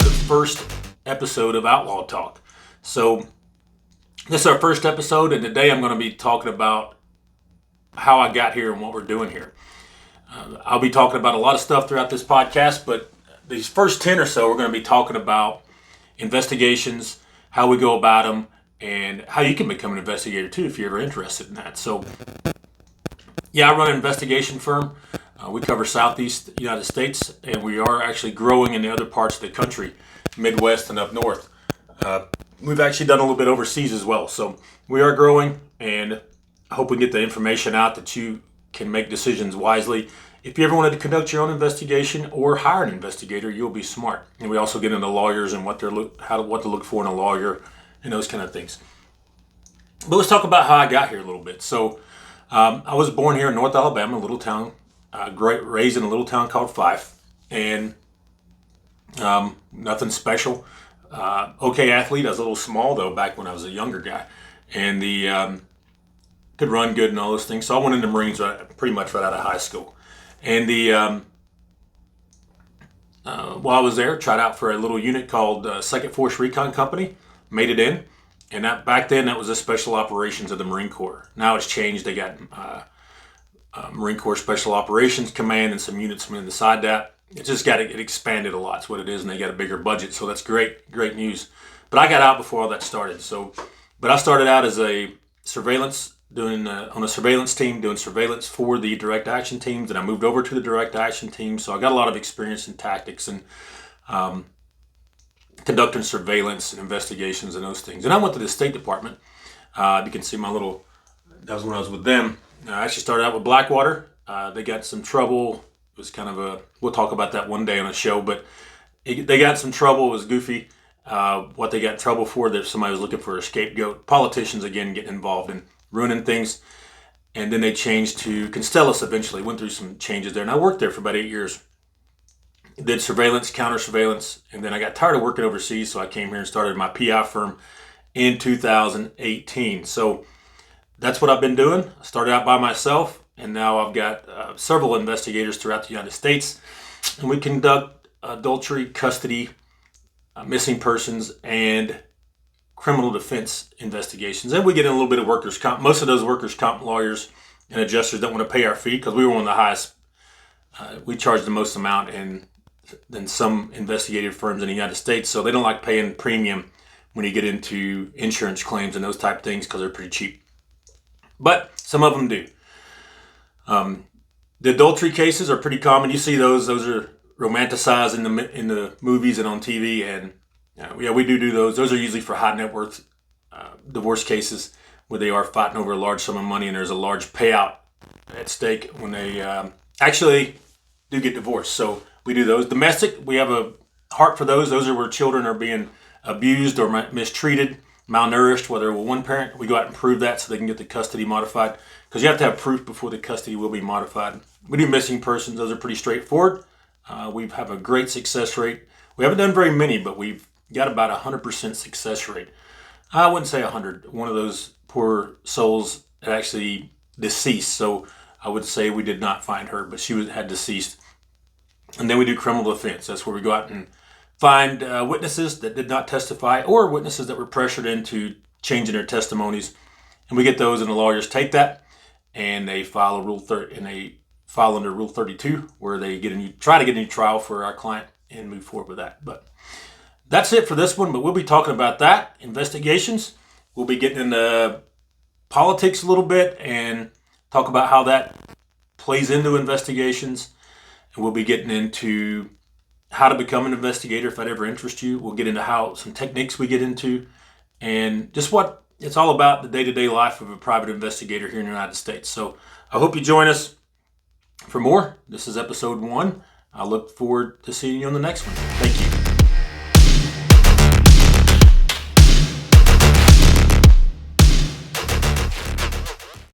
to the first episode of Outlaw Talk. So this is our first episode, and today I'm going to be talking about how I got here and what we're doing here. I'll be talking about a lot of stuff throughout this podcast, but these first 10 or so, we're going to be talking about investigations, how we go about them, and how you can become an investigator too if you're ever interested in that. So yeah, I run an investigation firm. We cover Southeast United States, and we are actually growing in the other parts of the country, Midwest and up north. We've actually done a little bit overseas as well. So we are growing, and I hope we get the information out that you can make decisions wisely. If you ever wanted to conduct your own investigation or hire an investigator, you'll be smart. And we also get into lawyers and what to look for in a lawyer and those kind of things. But let's talk about how I got here a little bit. So I was born here in North Alabama, a little town. Raised in a little town called Fife, and nothing special. Okay athlete. I was a little small though back when I was a younger guy, and could run good and all those things. So I went into Marines pretty much right out of high school, and while I was there, tried out for a little unit called Second Force Recon Company. Made it in, and back then that was the Special Operations of the Marine Corps. Now it's changed. They got Marine Corps Special Operations Command and some units from inside that. It expanded a lot. That's what it is, and they got a bigger budget. So that's great news. But I got out before all that started. But I started out as a surveillance, on a surveillance team, doing surveillance for the direct action teams. And I moved over to the direct action team. So I got a lot of experience in tactics and conducting surveillance and investigations and those things. And I went to the State Department. You can see that was when I was with them. I actually started out with Blackwater. They got some trouble. It was kind of we'll talk about that one day on a show, but they got some trouble. It was goofy. What they got in trouble for, that somebody was looking for a scapegoat. Politicians, again, getting involved in ruining things. And then they changed to Constellus eventually. Went through some changes there. And I worked there for about 8 years. Did surveillance, counter surveillance. And then I got tired of working overseas, so I came here and started my PI firm in 2018. So that's what I've been doing. I started out by myself, and now I've got several investigators throughout the United States. And we conduct adultery, custody, missing persons, and criminal defense investigations. And we get in a little bit of workers' comp. Most of those workers' comp lawyers and adjusters don't want to pay our fee because we were one of the highest. We charge the most amount than some investigative firms in the United States. So they don't like paying premium when you get into insurance claims and those type of things because they're pretty cheap. But some of them do. The adultery cases are pretty common. You see those are romanticized in the movies and on TV. And yeah, we do those. Those are usually for high net worth divorce cases where they are fighting over a large sum of money and there's a large payout at stake when they actually do get divorced. So we do those. Domestic, we have a heart for those. Those are where children are being abused or mistreated, malnourished, whether with one parent. We go out and prove that so they can get the custody modified, because you have to have proof before the custody will be modified. We do missing persons. Those are pretty straightforward. We have a great success rate. We haven't done very many, but we've got about 100% success rate. I wouldn't say 100. One of those poor souls had actually deceased, so I would say we did not find her, but she had deceased. And then we do criminal defense. That's where we go out and find witnesses that did not testify or witnesses that were pressured into changing their testimonies, and we get those, and the lawyers take that and they file under Rule 32, where they try to get a new trial for our client and move forward with that. But that's it for this one. But we'll be talking about that, investigations. We'll be getting into politics a little bit and talk about how that plays into investigations, and we'll be getting into how to become an investigator if that ever interests you. We'll get into some techniques we get into, and just what it's all about, the day-to-day life of a private investigator here in the United States. So I hope you join us for more. This is episode 1. I look forward to seeing you on the next one. Thank you.